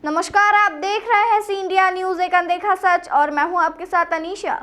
नमस्कार, आप देख रहे हैं सी इंडिया न्यूज एक अनदेखा सच और मैं हूं आपके साथ अनीशा।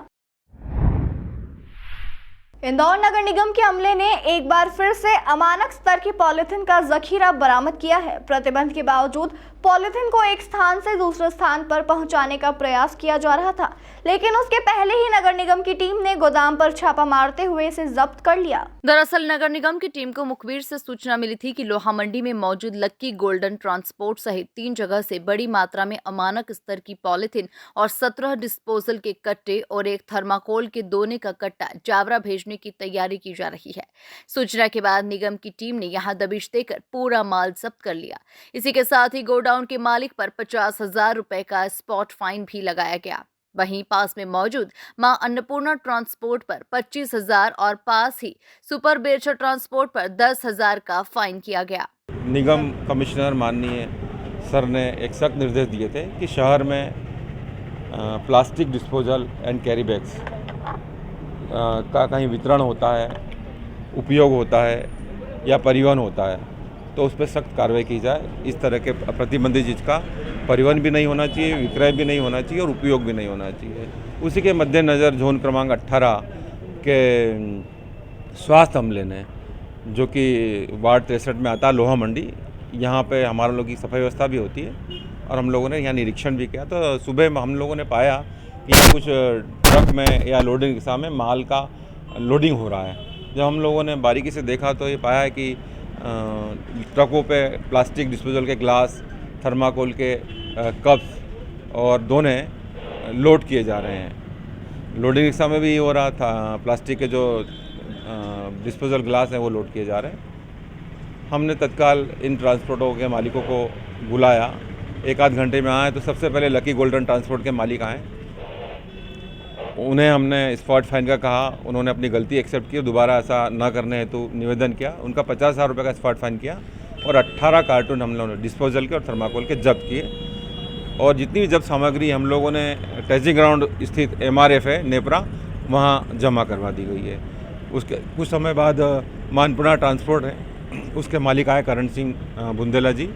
इंदौर नगर निगम के अमले ने एक बार फिर से अमानक स्तर की पॉलिथीन का जखीरा बरामद किया है। प्रतिबंध के बावजूद पॉलिथीन को एक स्थान से दूसरे स्थान पर पहुंचाने का प्रयास किया जा रहा था, लेकिन उसके पहले ही नगर निगम की टीम ने गोदाम पर छापा मारते हुए इसे जब्त कर लिया। दरअसल नगर निगम की टीम को मुखबिर से सूचना मिली थी कि लोहा मंडी में मौजूद लक्की गोल्डन ट्रांसपोर्ट सहित 3 जगह से बड़ी मात्रा में अमानक स्तर की पॉलिथीन और 17 डिस्पोजल के कट्टे और एक थर्माकोल के दोने का कट्टा जावरा भेजने की तैयारी की जा रही है। सूचना के बाद निगम की टीम ने यहां दबिश देकर पूरा माल जब्त कर लिया। इसी के साथ ही गोडाउन के मालिक पर 50,000 रुपए का स्पॉट फाइन भी लगाया गया। वहीं पास में मौजूद मां अन्नपूर्णा ट्रांसपोर्ट पर 25,000 और पास ही सुपर बेरछा ट्रांसपोर्ट पर 10,000 का फाइन किया गया। निगम कमिश्नर माननीय सर ने एक सख्त निर्देश दिए थे कि शहर में plastic disposal and carry bags का कहीं वितरण होता है, उपयोग होता है या परिवहन होता है तो उस पर सख्त कार्रवाई की जाए। इस तरह के प्रतिबंधित चीज़ का परिवहन भी नहीं होना चाहिए, विक्रय भी नहीं होना चाहिए और उपयोग भी नहीं होना चाहिए। उसी के मद्देनज़र जोन क्रमांक 18 के स्वास्थ्य अमले ने, जो कि वार्ड 63 में आता है लोहा मंडी, यहाँ पे हमारे लोगों की सफाई व्यवस्था भी होती है और हम लोगों ने यहाँ निरीक्षण भी किया। तो सुबह में हम लोगों ने पाया कि कुछ ट्रक में या लोडिंग रिक्शा में माल का लोडिंग हो रहा है। जब हम लोगों ने बारीकी से देखा तो ये पाया है कि ट्रकों पे प्लास्टिक डिस्पोजल के ग्लास, थर्माकोल के कप्स और दोने लोड किए जा रहे हैं। लोडिंग रिक्शा में भी हो रहा था, प्लास्टिक के जो डिस्पोजल ग्लास हैं वो लोड किए जा रहे हैं। हमने तत्काल इन ट्रांसपोर्टों के मालिकों को बुलाया, एक आध घंटे में आए तो सबसे पहले लकी गोल्डन ट्रांसपोर्ट के मालिक आए। उन्हें हमने स्पॉट फाइन का कहा, उन्होंने अपनी गलती एक्सेप्ट की, दोबारा ऐसा न करने हेतु निवेदन किया। उनका 50,000 रुपये का स्पॉट फाइन किया और 18 कार्टून हम लोगों ने डिस्पोजल के और थर्माकोल के जब्त किए। और जितनी भी जब्त सामग्री हम लोगों ने टेस्टिंग ग्राउंड स्थित MRF है नेपरा, वहाँ जमा करवा दी गई है। उसके कुछ समय बाद मानपुरा ट्रांसपोर्ट है, उसके मालिक आए करण सिंह बुंदेला जी,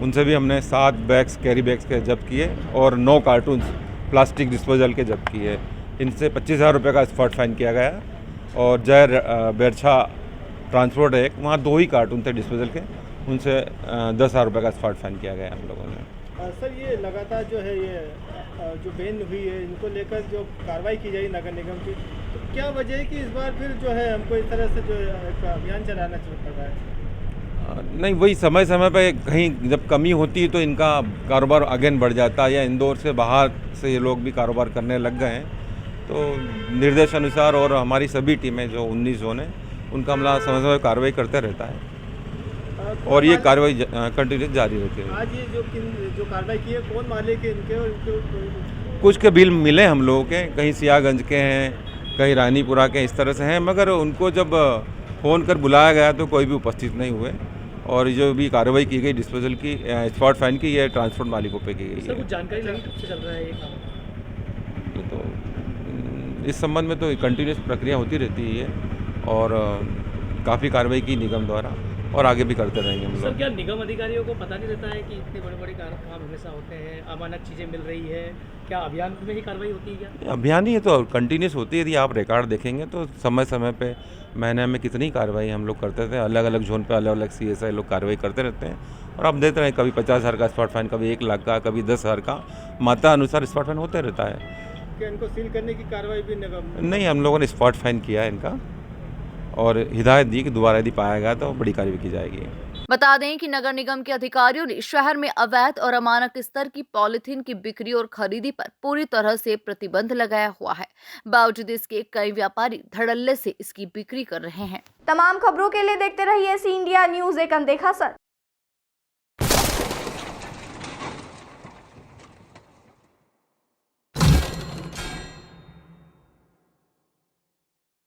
उनसे भी हमने 7 बैग्स कैरी बैग्स के जब्त किए और 9 कार्टून प्लास्टिक डिस्पोजल के जब्त किए। इनसे 25,000 रुपये का स्पॉट फाइन किया गया। और जय बेरछा ट्रांसपोर्ट है, वहाँ 2 ही कार्टून थे डिस्पोजल के, उनसे 10,000 रुपये का स्पॉट फाइन किया गया हम लोगों ने। सर, ये लगातार जो है ये जो बैन हुई है, इनको लेकर जो कार्रवाई की जाएगी नगर निगम की, तो क्या वजह है कि इस बार फिर जो है हमको इस तरह से जो एक अभियान चलाना पड़ रहा है? नहीं, वही समय समय पे कहीं जब कमी होती है तो इनका कारोबार अगेन बढ़ जाता है, या इंदौर से बाहर से ये लोग भी कारोबार करने लग गए हैं। तो निर्देशानुसार और हमारी सभी टीमें जो 19 जोन है उनका हमला समय समय कार्रवाई करते रहता है और ये कार्रवाई कंटिन्यूस जारी रहती है। आज ये जो कार्रवाई की है, कौन मालिक है इनके? और कुछ के बिल मिले हम लोगों के, कहीं सियागंज के हैं, कहीं रानीपुरा के, इस तरह से हैं, मगर उनको जब फ़ोन कर बुलाया गया तो कोई भी उपस्थित नहीं हुए। और जो भी कार्रवाई की गई डिस्पोजल की, स्पॉट फाइन की, ये ट्रांसपोर्ट मालिकों पे की गई है। कुछ जानकारी लगी कब से चल रहा है ये काम? तो इस संबंध में तो कंटिन्यूस प्रक्रिया होती रहती है और काफ़ी कार्रवाई की निगम द्वारा और आगे भी करते रहेंगे हम सर, लोग। क्या निगम अधिकारियों को पता नहीं रहता है कि इतने बड़े बड़े काम हमेशा होते हैं, अमानक चीज़ें मिल रही है? क्या अभियान में ही कार्रवाई होती है क्या? अभियान ही है तो कंटिन्यूस होती है। यदि आप रिकॉर्ड देखेंगे तो समय समय पे महीने में कितनी कार्रवाई हम लोग करते थे, अलग अलग जोन पे अलग अलग CSI लोग कार्रवाई करते रहते हैं और आप देते रहे, कभी 50,000 का स्पॉट फाइन, कभी 1 लाख का, कभी 10,000 का, मात्रा अनुसार स्पॉट फाइन होते रहता है। क्या इनको सील करने की कार्रवाई भी निगम? नहीं, हम लोगों ने स्पॉट फाइन किया है इनका और हिदायत दी कि दोबारा यदि पाया गया तो बड़ी कार्रवाई की जाएगी। बता दें कि नगर निगम के अधिकारियों ने शहर में अवैध और अमानक स्तर की पॉलिथीन की बिक्री और खरीदी पर पूरी तरह से प्रतिबंध लगाया हुआ है। बावजूद इसके कई व्यापारी धड़ल्ले से इसकी बिक्री कर रहे हैं। तमाम खबरों के लिए देखते रहिए सी इंडिया न्यूज एक अनदेखा सच।